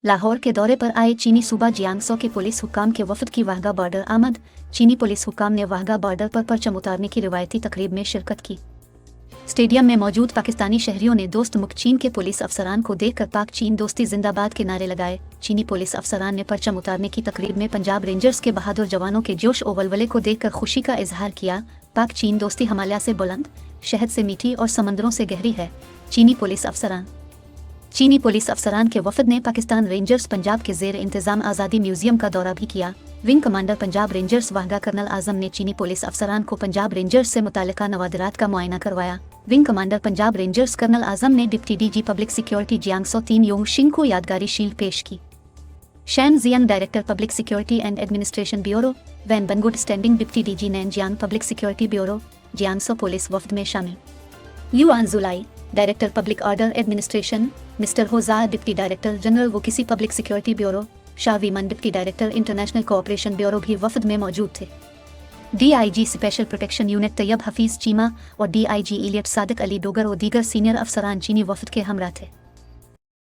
लाहौर के दौरे पर आए चीनी सूबा जियांगसो के पुलिस हुक्काम के वफद की वाहगा बॉर्डर आमद। चीनी पुलिस हुक्काम ने वाहगा बॉर्डर पर परचम उतारने की रिवायती तकरीब में शिरकत की। स्टेडियम में मौजूद पाकिस्तानी शहरियों ने दोस्त मुख चीन के पुलिस अफसरान को देखकर पाक चीन दोस्ती जिंदाबाद के नारे लगाए। चीनी पुलिस अफसरान ने परचम उतारने की तकरीब में पंजाब रेंजर्स के बहादुर जवानों के जोश और वलवले को देखकर खुशी का इजहार किया। पाक चीन दोस्ती हिमालय से बुलंद, शहद से मीठी और समंदरों से गहरी है। चीनी पुलिस अफसरान के वफद ने पाकिस्तान रेंजर्स पंजाब के ज़ेर इंतज़ाम आज़ादी म्यूजियम का दौरा भी किया। Wing commander Punjab rangers Wagah colonel Azam ने चीनी पुलिस अफसरान को पंजाब रेंजर्स से मुताल्लिका नवादिरात का मुआयना करवाया। Wing commander Punjab rangers colonel Azam ने deputy DG public security Jiangsu 3 Yong Shing को यादगारी शील्ड पेश की। शैन Jiang director public security and administration bureau, वैन बनगुड standing deputy DG Nan Jiang public security bureau, Jiangsu police वफद में शामिल। यू आंजुलाई director public order administration, mister होजा डिप्टी डायरेक्टर जनरल वोकिसी पब्लिक सिक्योरिटी ब्यूरो, शाह वीमन deputy director international cooperation bureau भी वफद में मौजूद थे। DIG special protection unit Tayyab Hafeez Cheema और डीआईजी इलियट सादिक अली डोगर और दीगर सीनियर अफसरान चीनी वफद के हमरा थे।